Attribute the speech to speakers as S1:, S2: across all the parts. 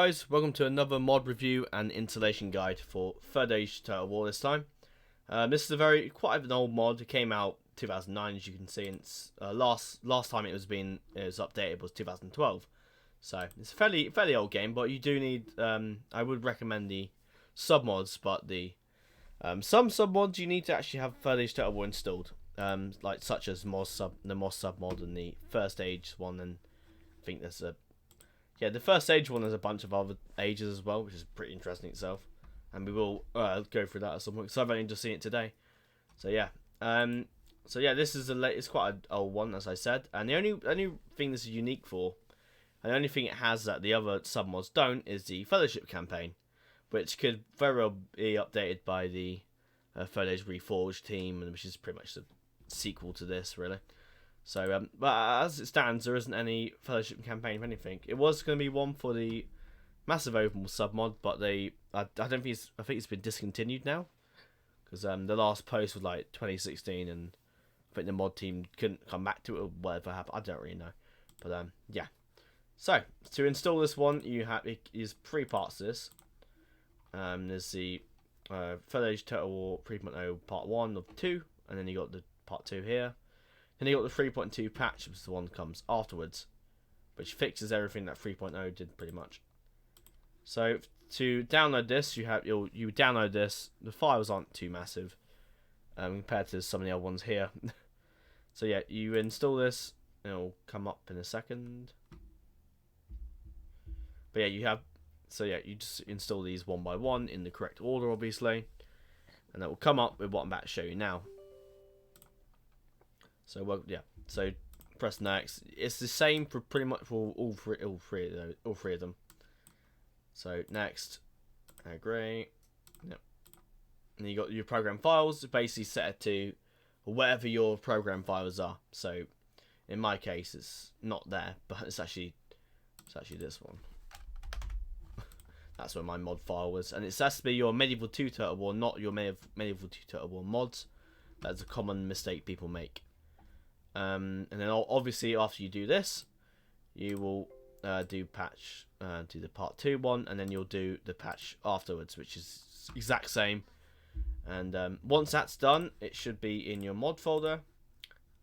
S1: guys, welcome to another mod review and installation guide for Third Age Total War this time. This is quite an old mod. It came out 2009, as you can see. And it's, last time it was updated was 2012. So it's a fairly old game, but you do need. I would recommend the sub mods, but some sub mods you need to actually have Third Age Total War installed, such as the Moz sub mod and the First Age one, and I think there's the First Age one. There's a bunch of other ages as well, which is pretty interesting itself, and we will go through that at some point because I've only just seen it today. So yeah, this is it's quite an old one, as I said, and the only thing this is unique for, and the only thing it has that the other submods don't, is the Fellowship campaign, which could very well be updated by the Third Age Reforged team, and which is pretty much the sequel to this, really. So, but as it stands, there isn't any Fellowship campaign for anything. It was going to be one for the Massive Oval submod, but I think it's been discontinued now, because the last post was like 2016, and I think the mod team couldn't come back to it or whatever happened. I don't really know, but yeah. So to install this one, it is three parts to this. There's the Third Age Total War 3.0 Part 1 of 2, and then you got the Part 2 here. Then you got the 3.2 patch, which is the one that comes afterwards, which fixes everything that 3.0 did pretty much. So to download this, you download this. The files aren't too massive compared to some of the other ones here. So yeah, you install this. It'll come up in a second. But yeah, you just install these one by one in the correct order, obviously, and that will come up with what I'm about to show you now. So so press next. It's the same for pretty much for all three of them. So next, agree. Yep. And you got your program files. Basically set it to whatever your program files are. So in my case, it's not there, but it's actually this one. That's where my mod file was, and it has to be your Medieval 2 Total War, not your Medieval 2 Total War mods. That's a common mistake people make. And then obviously after you do this, you will do the Part 2 one, and then you'll do the patch afterwards, which is exact same. And once that's done, it should be in your mod folder,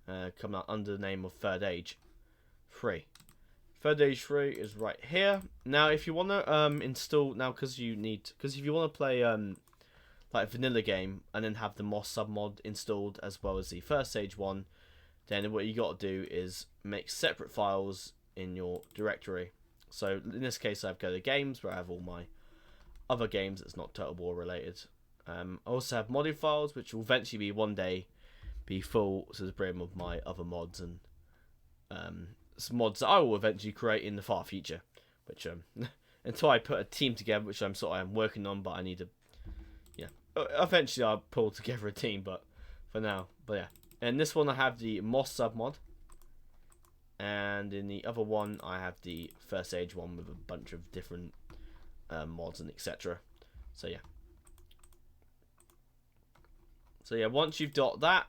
S1: coming out under the name of Third Age 3. Third Age 3 is right here. Now, if you want to install because if you want to play like a vanilla game and then have the Moz submod installed as well as the First Age one, then what you got to do is make separate files in your directory. So in this case, I've got the games where I have all my other games that's not Total War related. I also have modded files, which will eventually one day be full to the brim of my other mods and some mods that I will eventually create in the far future. Which until I put a team together, which I'm working on, but I need to, eventually I'll pull together a team. But for now, and this one I have the Moz submod, and in the other one I have the First Age one with a bunch of different mods and etc. So yeah, once you've got that,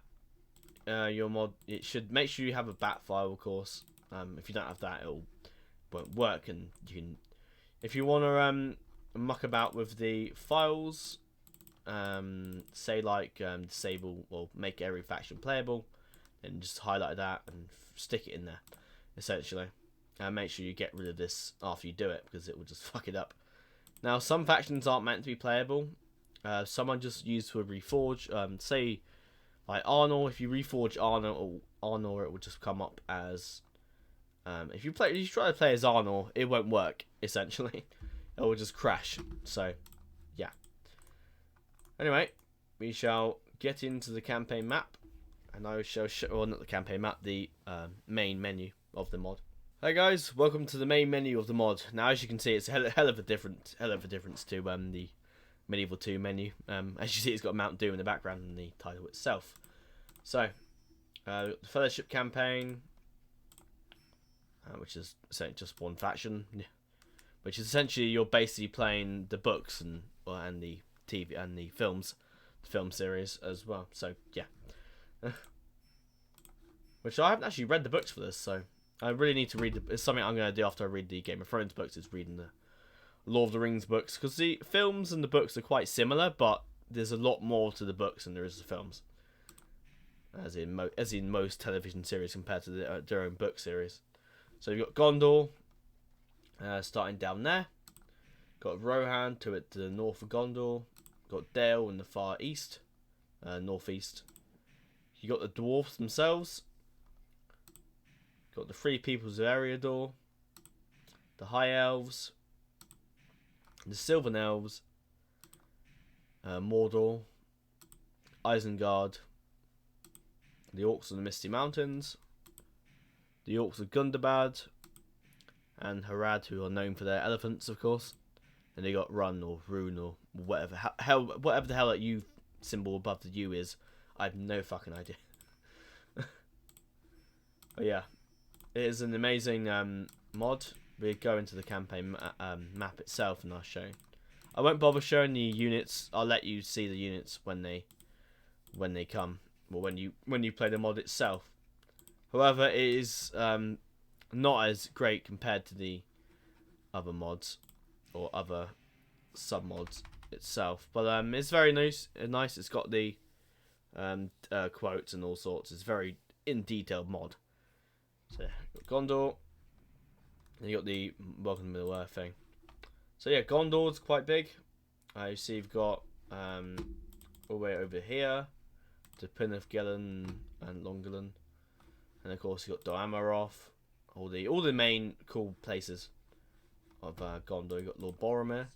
S1: your mod, it should make sure you have a bat file, of course. If you don't have that, it won't work, and you can, if you want to muck about with the files, say disable or make every faction playable, then just highlight that and stick it in there, essentially. And make sure you get rid of this after you do it, because it will just fuck it up. Now, some factions aren't meant to be playable. Some are just used for reforge. Say like Arnor, if you reforge Arnor, it will just come up as if you try to play as Arnor, it won't work, essentially. It will just crash. So yeah. Anyway, we shall get into the campaign map, and I shall not the campaign map, the main menu of the mod. Hey guys, welcome to the main menu of the mod. Now, as you can see, it's a hell of a difference to the Medieval 2 menu. As you see, it's got Mount Doom in the background and the title itself. So, the Fellowship campaign, which is essentially just one faction, which is essentially you're basically playing the books and the TV and the films, the film series as well. So yeah, which I haven't actually read the books for this, so I really need to read. It's something I'm going to do after I read the Game of Thrones books. Is reading Lord of the Rings books, because the films and the books are quite similar, but there's a lot more to the books than there is to the films. As in most television series compared to their own book series. So you've got Gondor, starting down there. Got Rohan to the north of Gondor. Got Dale in the far east, northeast. You got the dwarves themselves. Got the Free Peoples of Eriador, the High Elves, the Sylvan Elves, Mordor, Isengard, the Orcs of the Misty Mountains, the Orcs of Gundabad, and Harad, who are known for their elephants, of course. And they got Run or Rune or whatever whatever the hell that U symbol above the U is. I have no fucking idea. But yeah, it is an amazing mod. We go into the campaign map itself, and I'll show. I won't bother showing the units. I'll let you see the units when they come, or when you play the mod itself. However, it is not as great compared to the other mods or other sub mods itself. But it's very nice. It's got the quotes and all sorts. It's very in detailed mod. So you've got Gondor, and you got the Welcome to Middle Earth thing. So yeah, Gondor's quite big. You see you've got all the way over here to Penethgelen and Longelen, and of course you've got Dol Amroth, all the main cool places of Gondor. You got Lord Boromir.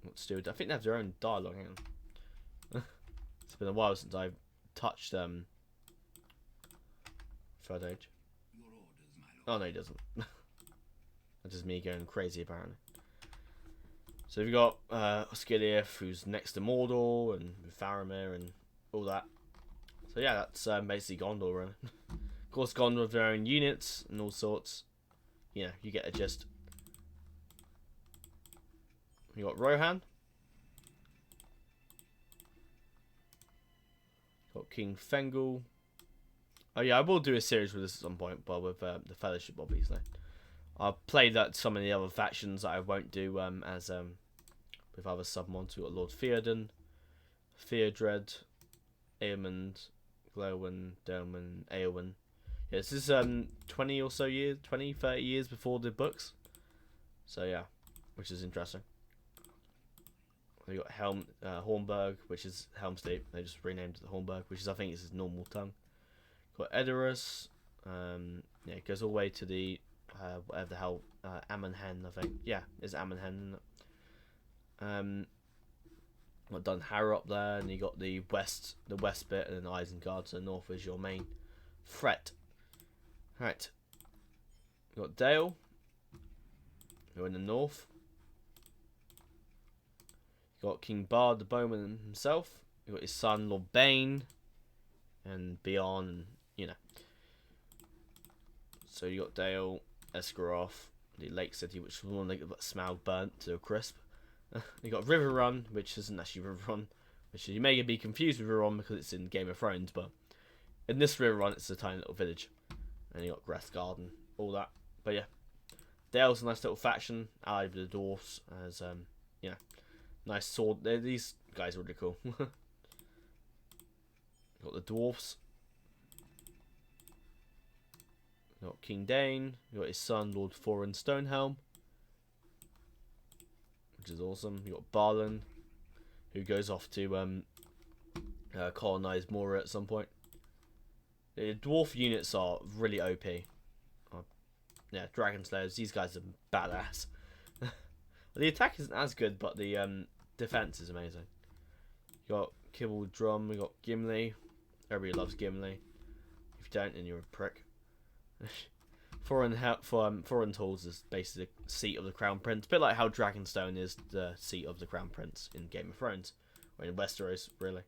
S1: Let's do it. I think they have their own dialogue. Hang on. It's been a while since I've touched Third Age. Oh no, he doesn't. That's just me going crazy apparently. So we've got Osgiliath, who's next to Mordor, and Faramir and all that. So yeah, that's basically Gondor. Really. Of course, Gondor have their own units and all sorts. You know, you get a gist. You got Rohan. Got King Fengel. Oh yeah, I will do a series with this at some point, but with the Fellowship, obviously. I've played that some of the other factions that I won't do as with other submods. We've got Lord Theoden, Theodred, Eamond, Glowin, Delman, Eowyn. Yeah, this is 20 or so years, 20, 30 years before the books. So yeah, which is interesting. We got Hornburg, which is Helm's Deep. They just renamed it the Hornburg, which is I think is his normal tongue. Got Edoras. Yeah, it goes all the way to the whatever the hell Ammonhen, I think. Yeah, it's Ammonhen. Got Dun Harrow up there, and you got the west bit, and then Isengard to the north is your main threat. Right. You got Dale. You're in the north. You got King Bard the Bowman himself. You got his son Lord Bane, and Beyond, and you know. So you got Dale, Esgaroth, the Lake City, which was one that smelled burnt to a crisp. You got Riverrun, which isn't actually Riverrun, which you may be confused with Riverrun because it's in Game of Thrones, but in this Riverrun it's a tiny little village. And you got Grathgarden, all that. But yeah, Dale's a nice little faction, allied with the dwarfs, as yeah, nice sword. These guys are really cool. Got the dwarfs. You got King Dane. You got his son Lord Thorin Stonehelm, which is awesome. You got Balin, who goes off to colonize Mora at some point. The dwarf units are really OP. Yeah, Dragon Slayers. These guys are badass. The attack isn't as good, but the defense is amazing. You got Kibble Drum. You got Gimli. Everybody loves Gimli. If you don't, then you're a prick. Thorin Halls is basically the seat of the Crown Prince, a bit like how Dragonstone is the seat of the Crown Prince in Game of Thrones, or in Westeros, really.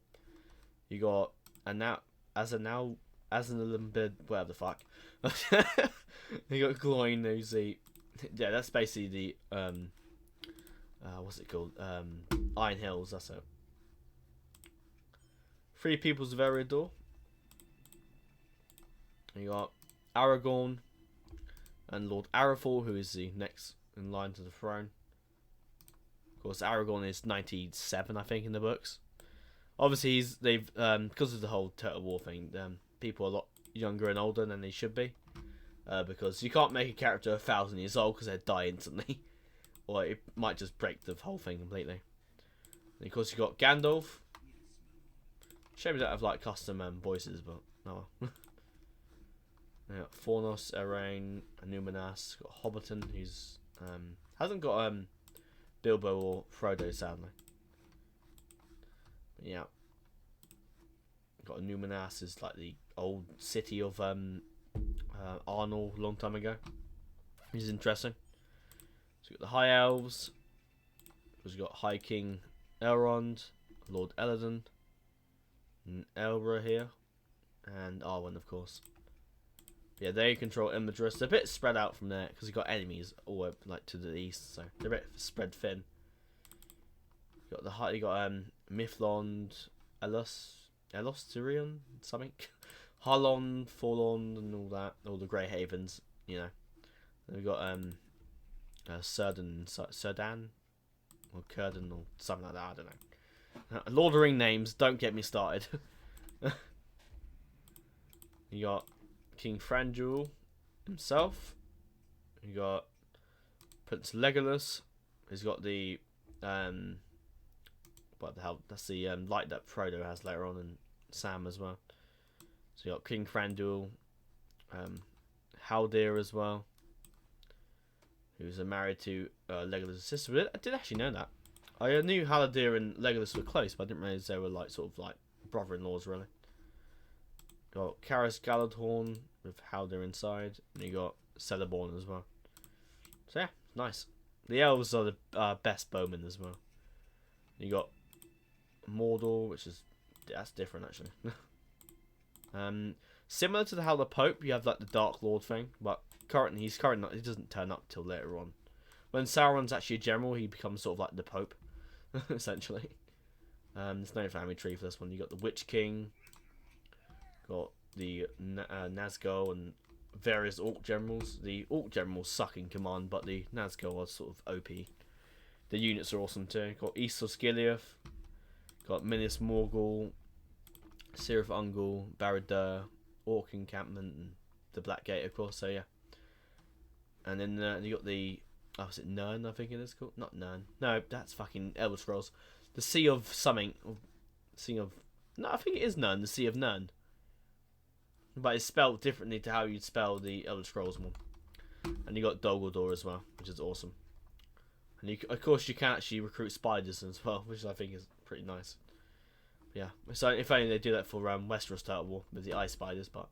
S1: You got Azanalimbid, whatever the fuck. You got Gloin, who's the that's basically the what's it called? Iron Hills. That's it. Free Peoples of Eriador. You got Aragorn, and Lord Arafal, who is the next in line to the throne. Of course, Aragorn is 97, I think, in the books. Obviously, they've because of the whole Total War thing, people are a lot younger and older than they should be, because you can't make a character 1,000 years old because they'd die instantly, or it might just break the whole thing completely. And of course, you got Gandalf. Shame we don't have like custom voices, but no. Yeah, Fornos, Erain, Numenas. Got Hobbiton, who's hasn't got Bilbo or Frodo, sadly. But yeah, got Numenas is like the old city of Arnor a long time ago. Which is interesting. So we've got the High Elves. We've got High King Elrond, Lord Elladan, and Elra here, and Arwen, of course. Yeah, they control Imladris. They're a bit spread out from there because you've got enemies all like to the east, so they're a bit spread thin. You got Mithlond, Tyrion, something, Harlond, Forlond, and all that, all the Grey Havens, you know. Then we've got Círdan, or Círdan, or something like that. I don't know. Lord of the Ring names. Don't get me started. You got King Thranduil himself. You got Prince Legolas. He's got the what the hell? That's the light that Frodo has later on, and Sam as well. So you got King Thranduil, Haldir as well, who's married to Legolas' sister. I did actually know that. I knew Haldir and Legolas were close, but I didn't realize they were like sort of like brother-in-laws, really. Got Karis Galadhorn with Haldir inside, and you got Celeborn as well. So yeah, nice. The elves are the best bowmen as well. You got Mordor, that's different actually. Similar to how the Pope, you have like the Dark Lord thing, but he doesn't turn up till later on. When Sauron's actually a general, he becomes sort of like the Pope, essentially. There's no family tree for this one. You got the Witch King, got the Nazgul, and various Orc generals. The Orc generals suck in command, but the Nazgul are sort of OP. The units are awesome too. Got East Osgiliath, got Minas Morgul, Cirith Ungol, Barad-dûr, Orc encampment, and the Black Gate, of course. So yeah. And then you got the is it Nirn? I think it is called. Not Nirn. No, that's fucking Elder Scrolls. The Sea of something. No, I think it is Nirn. The Sea of Nirn. But it's spelled differently to how you'd spell the Elder Scrolls one. And you got Dol Guldur as well, which is awesome. And of course you can actually recruit spiders as well, which I think is pretty nice. But yeah, so if only they do that for Westeros Total War with the ice spiders, but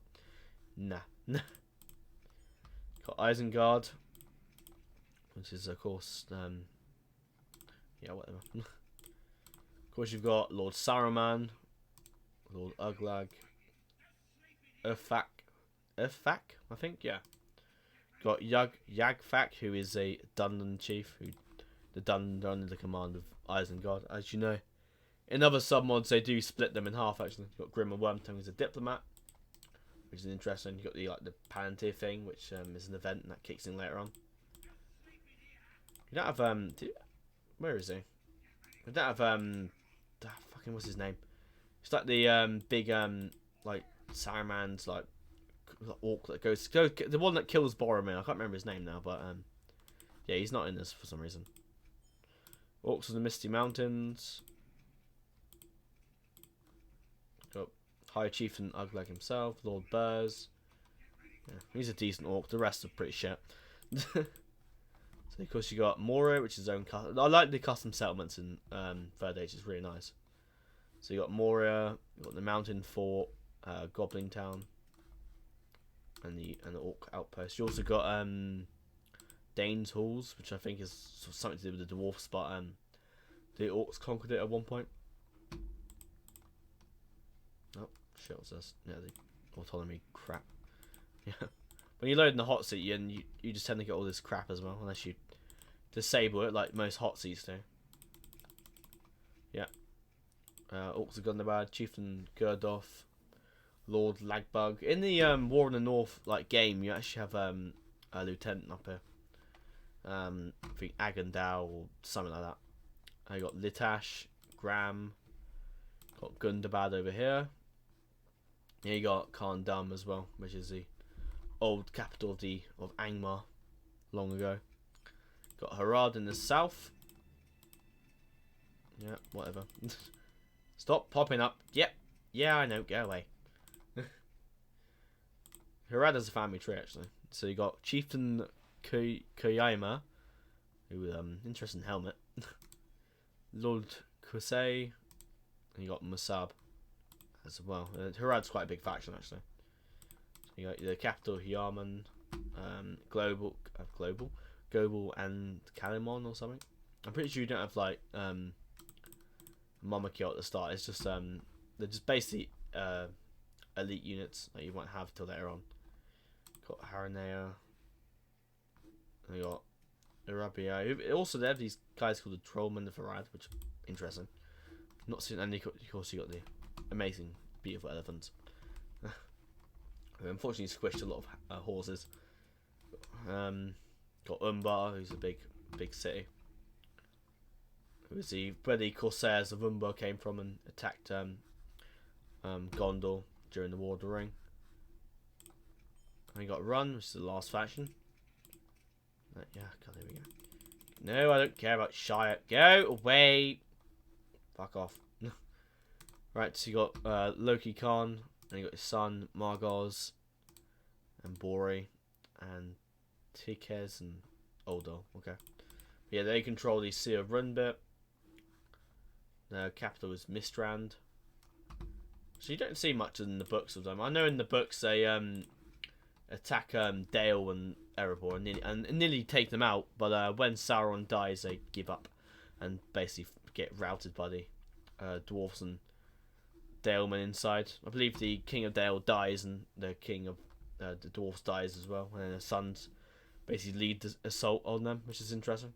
S1: nah. Got Isengard, which is of course yeah, whatever. Of course you've got Lord Saruman, Lord Uglag, Urfak, I think, yeah. Got Yagfak, who is a Dundon chief, the Dundon are under the command of Isengard, as you know. In other submods, they do split them in half. Actually, you've got Grim Wormtongue as a diplomat, which is interesting. You've got the Palantir thing, which is an event and that kicks in later on. You don't have where is he? We don't have fucking what's his name? It's like the big like Saruman's like orc that goes the one that kills Boromir. I can't remember his name now, but yeah, he's not in this for some reason. Orcs of the Misty Mountains. Got High Chieftain Uglag himself, Lord Burs. Yeah, he's a decent orc. The rest are pretty shit. So of course you got Moria, which is his own custom. I like the custom settlements in Third Age. It's really nice. So you got Moria, you got the Mountain Fort, Goblin Town, and the Orc outpost. You also got Dane's Halls, which I think is something to do with the dwarfs, but the Orcs conquered it at one point. Oh shit, what's this? Yeah, the autonomy crap. Yeah, when you load in the hot seat, you just tend to get all this crap as well, unless you disable it like most hot seats do. Yeah. Orcs of Gundabad, Chieftain Gerdorf, Lord Lagbug. In the War in the North like game, you actually have lieutenant up here. I think Agandao or something like that. I got Litash, Gram, got Gundabad over here. Here you got Khan Dum as well, which is the old capital of Angmar long ago. Got Harad in the south. Yeah, whatever. Stop popping up. Yep. Yeah, I know. Go away. Harad has a family tree, actually. So you got Chieftain Koyama, who interesting helmet. Lord Kusei, and you got Musab as well. Harad's quite a big faction, actually. So you got the capital Yaman, Global, and Kalimon or something. I'm pretty sure you don't have like Momakyo at the start. It's just they're just basically elite units that you won't have till later on. Got Haranea. And you got Arabia. Also, they have these guys called the Trollmen of Harad, which is interesting. Not seen, and of course you got the amazing, beautiful elephants. Unfortunately, squished a lot of horses. Got Umbar, who's a big city. Who's where the Corsairs of Umbar came from and attacked Gondor during the War of the Ring. And you got Run, which is the last faction. Yeah, God, there we go. No, I don't care about Shire. Go away. Fuck off. Right, so you got Loki Khan, and you got his son Margos, and Bori, and Tikez, and Oldor. Okay. But yeah, they control the Sea of Runbit. Their capital is Mistrand. So you don't see much in the books of them. I know in the books they attack Dale and Erebor and nearly take them out, but when Sauron dies, they give up and basically get routed by the dwarves and Dalemen inside. I believe the King of Dale dies and the King of the dwarves dies as well, and then the sons basically lead the assault on them, which is interesting.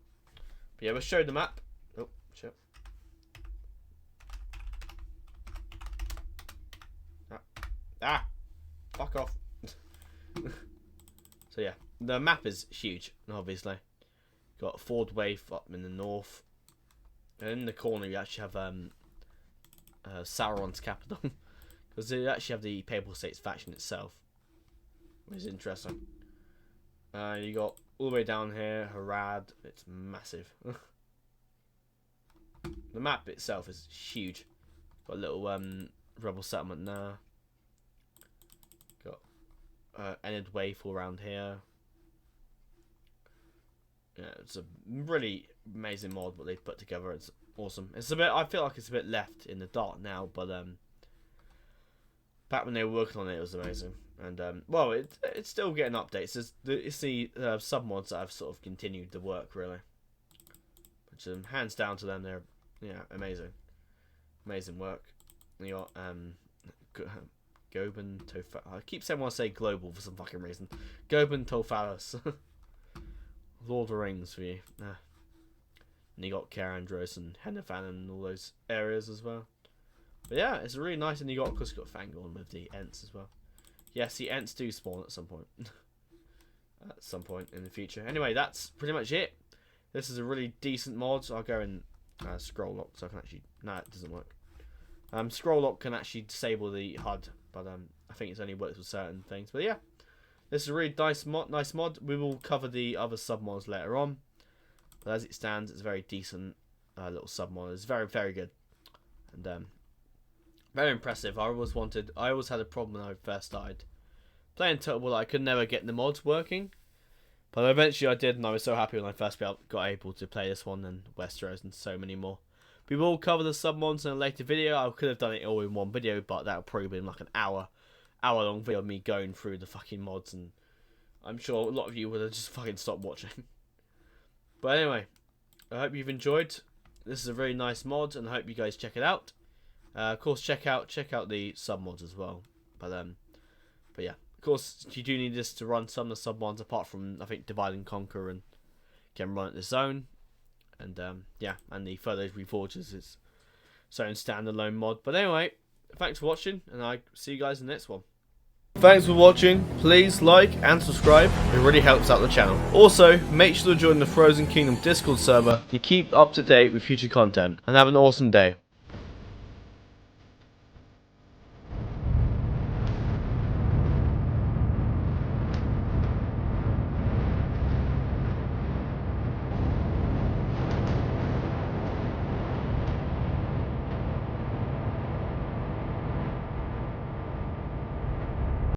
S1: But yeah, we'll show the map. Oh, shit. Ah! Fuck off. So yeah, the map is huge, obviously. Got Ford Wave up in the north. And in the corner you actually have Sauron's capital. Because they actually have the Papal States faction itself. Which is interesting. You got all the way down here, Harad. It's massive. The map itself is huge. Got a little rebel settlement there. Enid Wave all around here. Yeah, it's a really amazing mod what they've put together. It's awesome. It's a bit. I feel like it's a bit left in the dark now, but back when they were working on it, it was amazing. And well, it's still getting updates. It's the sub-mods that have sort of continued the work really. Which hands down to them, they're amazing work. You got Goban Tophalos. I keep saying I want to say global for some fucking reason. Goban Tophalos. Lord of the Rings for you. And you got Karandros and Henifan and all those areas as well. But yeah, it's really nice. And you got, of course, you got Fangorn with the Ents as well. Yes, the Ents do spawn at some point. At some point in the future. Anyway, that's pretty much it. This is a really decent mod. So I'll go and scroll lock so I can actually. No, it doesn't work. Scroll lock can actually disable the HUD, but I think it only works with certain things. But yeah, this is a really nice mod. We will cover the other sub mods later on. But as it stands, it's a very decent little sub mod. It's very, very good, and very impressive. I always had a problem when I first started playing Total War. I could never get the mods working, but eventually I did, and I was so happy when I first got able to play this one and Westeros and so many more. We will cover the sub mods in a later video. I could have done it all in one video, but that would probably been like an hour long video of me going through the fucking mods, and I'm sure a lot of you would have just fucking stopped watching. But anyway, I hope you've enjoyed. This is a very nice mod, and I hope you guys check it out. Of course, check out the sub mods as well. But yeah, of course, you do need this to run some of the sub mods, apart from I think Divide and Conquer, and can run at the zone. And yeah, and the Further Reforges is its own standalone mod. But anyway, thanks for watching, and I see you guys in the next one. Thanks for watching. Please like and subscribe. It really helps out the channel. Also, make sure to join the Frozen Kingdom Discord server to keep up to date with future content. And have an awesome day.